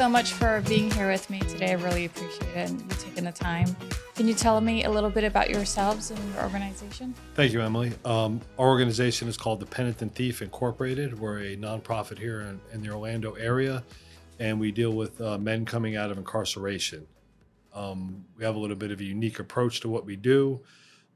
so much for being here with me today. I really appreciate it and you taking the time. Can you tell me a little bit about yourselves and your organization? Thank you, Emily. Our organization is called the Penitent Incorporated. We're a nonprofit here in the Orlando area, and we deal with men coming out of incarceration. We have a little bit of a unique approach to what we do.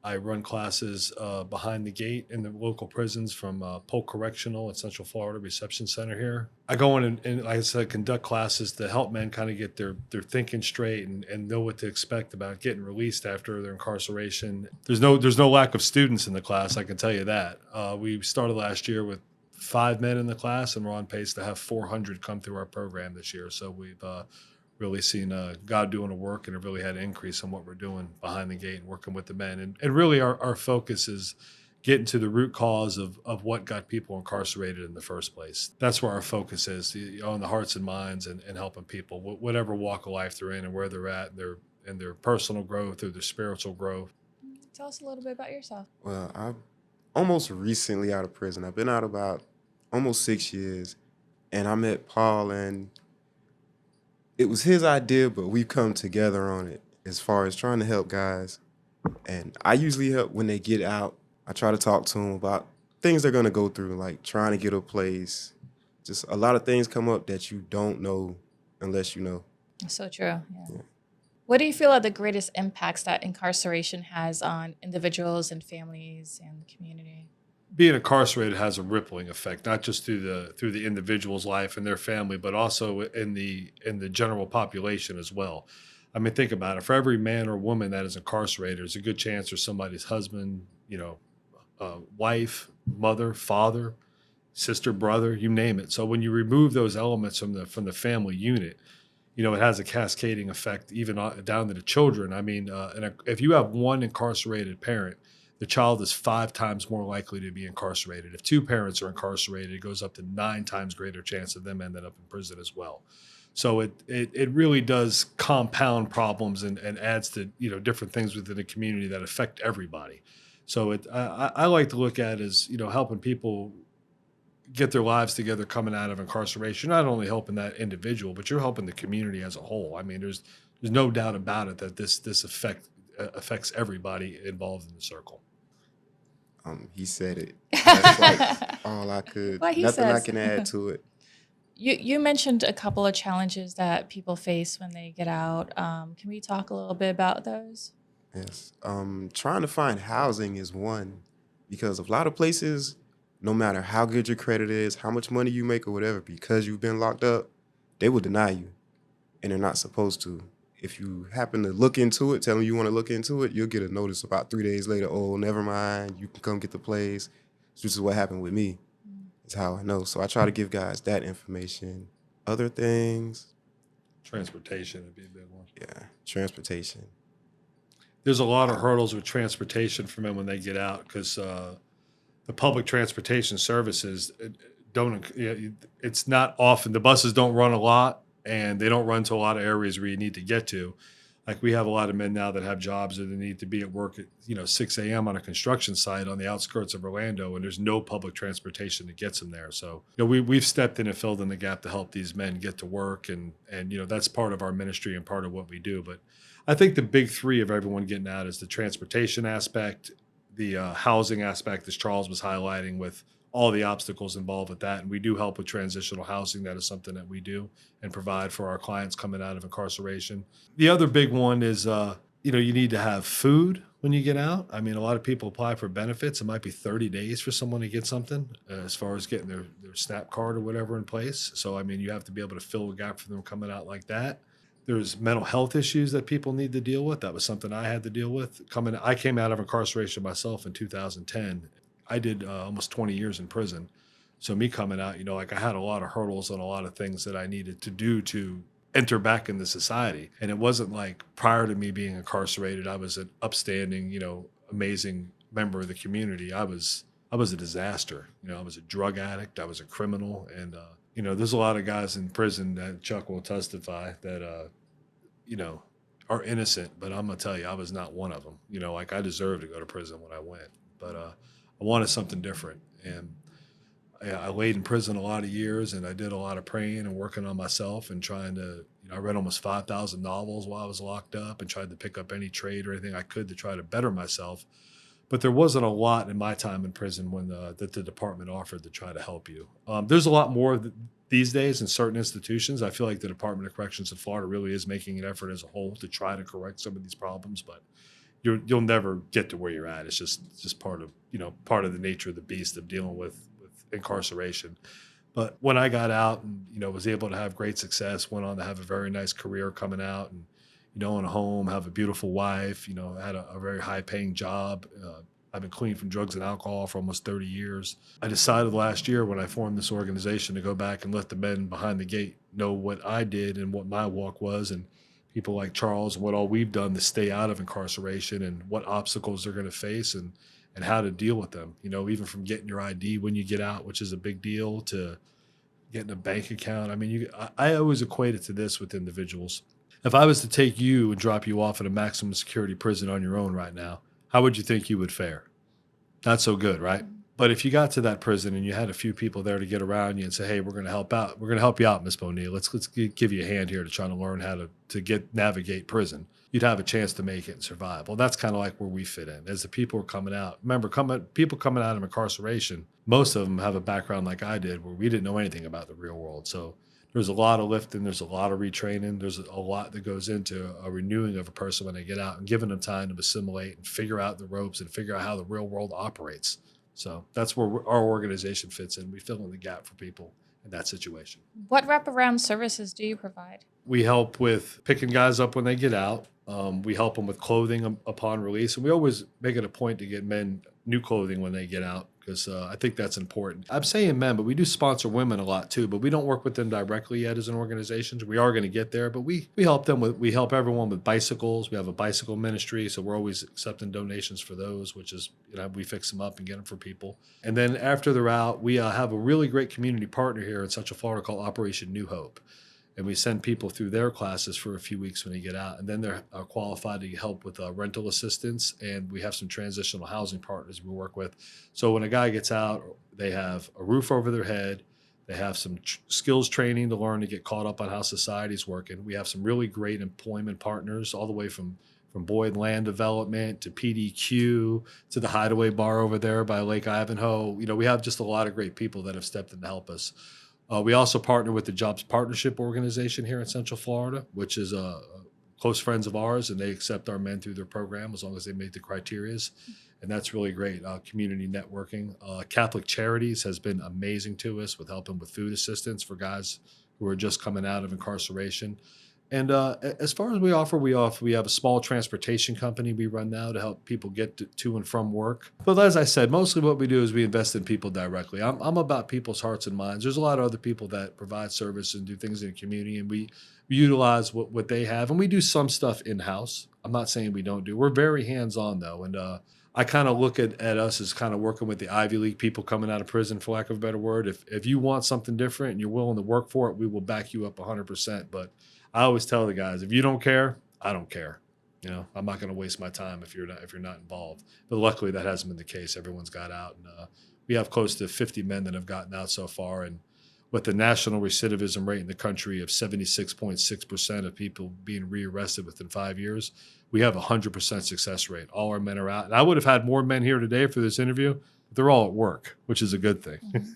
I run classes behind the gate in the local prisons from Polk Correctional at Central Florida Reception Center here. I go in and like I said, conduct classes to help men kind of get their thinking straight and know what to expect about getting released after their incarceration. There's no lack of students in the class, I can tell you that. We started last year with 5 men in the class, and we're on pace to have 400 come through our program this year. So we've really seen God doing the work, and it really had an increase in what we're doing behind the gate and working with the men. And really our focus is getting to the root cause of what got people incarcerated in the first place. That's where our focus is, on the hearts and minds and helping people, whatever walk of life they're in and where they're at in their personal growth or their spiritual growth. Tell us a little bit about yourself. Well, I'm almost recently out of prison. I've been out about almost 6 years, and I met Paul, and it was his idea, but we've come together on it as far as trying to help guys. And I usually help when they get out. I try to talk to them about things they're going to go through, like trying to get a place. Just a lot of things come up that you don't know unless you know. That's so true. Yeah. What do you feel are the greatest impacts that incarceration has on individuals and families and the community? Being incarcerated has a rippling effect, not just through the individual's life and their family, but also in the general population as well. I mean, think about it. For every man or woman that is incarcerated, there's a good chance there's somebody's husband, wife, mother, father, sister, brother, you name it. So when you remove those elements from the family unit, it has a cascading effect even down to the children. I mean, if you have one incarcerated parent, the child is 5 times more likely to be incarcerated. If 2 parents are incarcerated, it goes up to 9 times greater chance of them ending up in prison as well. So it really does compound problems and adds to different things within the community that affect everybody. So I like to look at it as helping people get their lives together coming out of incarceration. Not only helping that individual, but you're helping the community as a whole. I mean, there's no doubt about it that this affects everybody involved in the circle. He said it. That's like all I could. Nothing I can add to it. You mentioned a couple of challenges that people face when they get out. Can we talk a little bit about those? Yes. Trying to find housing is one, because a lot of places, no matter how good your credit is, how much money you make or whatever, because you've been locked up, they will deny you, and they're not supposed to. If you happen to look into it, tell them you want to look into it, you'll get a notice about 3 days later. Oh, never mind. You can come get the place. This is what happened with me. It's how I know. So I try to give guys that information. Other things. Transportation would be a big one. Yeah, transportation. There's a lot of hurdles with transportation for men when they get out, because the public transportation services it's not often. The buses don't run a lot, and they don't run to a lot of areas where you need to get to. Like, we have a lot of men now that have jobs that they need to be at work at 6 a.m. on a construction site on the outskirts of Orlando, and there's no public transportation that gets them there. So we've stepped in and filled in the gap to help these men get to work, and that's part of our ministry and part of what we do. But I think the big 3 of everyone getting out is the transportation aspect, the housing aspect, as Charles was highlighting, with all the obstacles involved with that. And we do help with transitional housing. That is something that we do and provide for our clients coming out of incarceration. The other big one is, you need to have food when you get out. I mean, a lot of people apply for benefits. It might be 30 days for someone to get something as far as getting their SNAP card or whatever in place. So, I mean, you have to be able to fill a gap for them coming out like that. There's mental health issues that people need to deal with. That was something I had to deal with. I came out of incarceration myself in 2010. I did almost 20 years in prison. So me coming out, I had a lot of hurdles and a lot of things that I needed to do to enter back into society. And it wasn't like prior to me being incarcerated, I was an upstanding, amazing member of the community. I was a disaster. I was a drug addict. I was a criminal. And, there's a lot of guys in prison that Chuck will testify that, are innocent. But I'm going to tell you, I was not one of them. I deserved to go to prison when I went. But I wanted something different. And I laid in prison a lot of years, and I did a lot of praying and working on myself and trying to, I read almost 5,000 novels while I was locked up and tried to pick up any trade or anything I could to try to better myself. But there wasn't a lot in my time in prison when that the department offered to try to help you. There's a lot more these days in certain institutions. I feel like the Department of Corrections in Florida really is making an effort as a whole to try to correct some of these problems, but you'll never get to where you're at. It's just part of part of the nature of the beast of dealing with incarceration. But when I got out and was able to have great success, went on to have a very nice career coming out, and own a home, have a beautiful wife, had a very high paying job. I've been clean from drugs and alcohol for almost 30 years. I decided last year when I formed this organization to go back and let the men behind the gate know what I did and what my walk was, and people like Charles and what all we've done to stay out of incarceration and what obstacles they're going to face and how to deal with them. Even from getting your ID when you get out, which is a big deal, to getting a bank account. I mean, I always equate it to this with individuals. If I was to take you and drop you off at a maximum security prison on your own right now, how would you think you would fare? Not so good, right? But if you got to that prison and you had a few people there to get around you and say, "Hey, we're going to help out. We're going to help you out, Miss Bonilla. Let's give you a hand here to try to learn how to navigate prison." You'd have a chance to make it and survive. Well, that's kind of like where we fit in. As the people are coming out, remember, people coming out of incarceration, most of them have a background like I did, where we didn't know anything about the real world. So there's a lot of lifting, there's a lot of retraining, there's a lot that goes into a renewing of a person when they get out and giving them time to assimilate and figure out the ropes and figure out how the real world operates. So that's where our organization fits in. We fill in the gap for people in that situation. What wraparound services do you provide? We help with picking guys up when they get out. We help them with clothing upon release. And we always make it a point to get men new clothing when they get out, because I think that's important. I'm saying men, but we do sponsor women a lot too, but we don't work with them directly yet as an organization. We are going to get there, but we help them we help everyone with bicycles. We have a bicycle ministry, so we're always accepting donations for those, which is, we fix them up and get them for people. And then after they're out, we have a really great community partner here in Central Florida called Operation New Hope. And we send people through their classes for a few weeks when they get out. And then they're qualified to help with rental assistance. And we have some transitional housing partners we work with. So when a guy gets out, they have a roof over their head. They have some skills training to learn to get caught up on how society's working. We have some really great employment partners, all the way from Boyd Land Development to PDQ to the Hideaway Bar over there by Lake Ivanhoe. We have just a lot of great people that have stepped in to help us. We also partner with the Jobs Partnership Organization here in Central Florida, which is close friends of ours, and they accept our men through their program as long as they meet the criterias. And that's really great. Community networking. Catholic Charities has been amazing to us with helping with food assistance for guys who are just coming out of incarceration. And as far as we have a small transportation company we run now to help people get to and from work. But as I said, mostly what we do is we invest in people directly. I'm about people's hearts and minds. There's a lot of other people that provide service and do things in the community, and we utilize what they have. And we do some stuff in-house. I'm not saying we don't do. We're very hands-on, though. And I kind of look at us as kind of working with the Ivy League people coming out of prison, for lack of a better word. If you want something different and you're willing to work for it, we will back you up 100%. But I always tell the guys, if you don't care, I don't care. I'm not going to waste my time if you're not involved. But luckily, that hasn't been the case. Everyone's got out, and we have close to 50 men that have gotten out so far. And with the national recidivism rate in the country of 76.6% of people being rearrested within 5 years, we have a 100% success rate. All our men are out, and I would have had more men here today for this interview, but they're all at work, which is a good thing. Mm-hmm.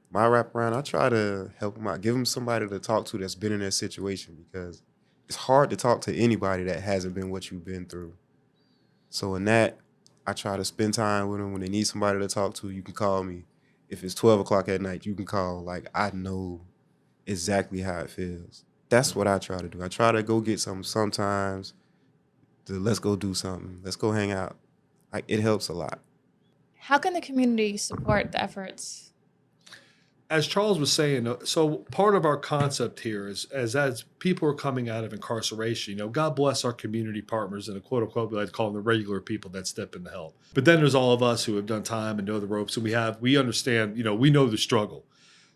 My wraparound, I try to help them out, give them somebody to talk to that's been in that situation, because it's hard to talk to anybody that hasn't been what you've been through. So in that, I try to spend time with them. When they need somebody to talk to, you can call me. If it's 12 o'clock at night, you can call. Like, I know exactly how it feels. That's what I try to do. I try to go get something sometimes. Let's go do something. Let's go hang out. It helps a lot. How can the community support the efforts? As Charles was saying, so part of our concept here is as people are coming out of incarceration, God bless our community partners and the quote unquote, we like to call them the regular people that step in to help. But then there's all of us who have done time and know the ropes, and we understand, we know the struggle.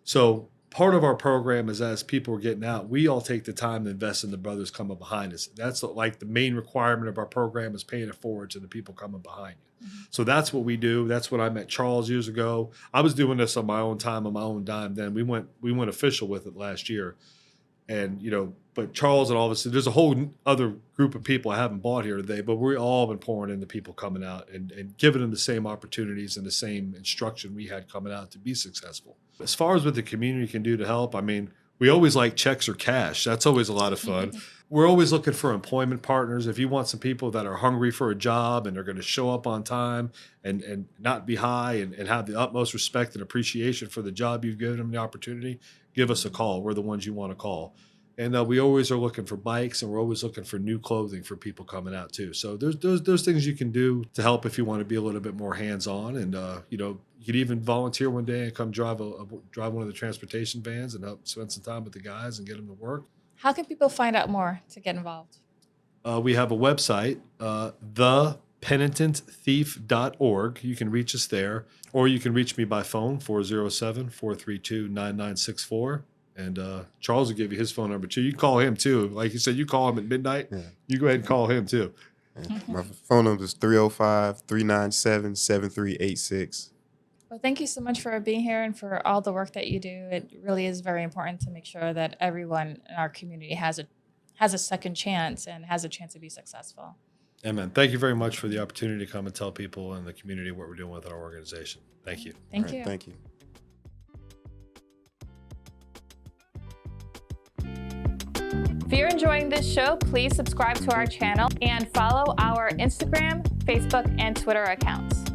So part of our program is as people are getting out, we all take the time to invest in the brothers coming behind us. That's like the main requirement of our program is paying it forward to the people coming behind you. So that's what we do. That's what I met Charles years ago. I was doing this on my own time, on my own dime. Then we went official with it last year. And, but Charles and all of us, there's a whole other group of people I haven't bought here today, but we all been pouring into people coming out and giving them the same opportunities and the same instruction we had coming out to be successful. As far as what the community can do to help, I mean, we always like checks or cash. That's always a lot of fun. We're always looking for employment partners. If you want some people that are hungry for a job and are going to show up on time and not be high and have the utmost respect and appreciation for the job you've given them the opportunity, give us a call. We're the ones you want to call. And we always are looking for bikes, and we're always looking for new clothing for people coming out too. So there's things you can do to help if you want to be a little bit more hands-on. And you could even volunteer one day and come drive one of the transportation vans and help spend some time with the guys and get them to work. How can people find out more to get involved? We have a website, thepenitentThief.org. You can reach us there, or you can reach me by phone, 407-432-9964. And Charles will give you his phone number too. You can call him too. Like you said, you call him at midnight. Yeah. You go ahead and call him too. Yeah. My phone number is 305-397-7386. Well, thank you so much for being here and for all the work that you do. It really is very important to make sure that everyone in our community has a second chance and has a chance to be successful. Amen. Thank you very much for the opportunity to come and tell people in the community what we're doing with our organization. Thank you. Thank you. Thank you. If you're enjoying this show, please subscribe to our channel and follow our Instagram, Facebook, and Twitter accounts.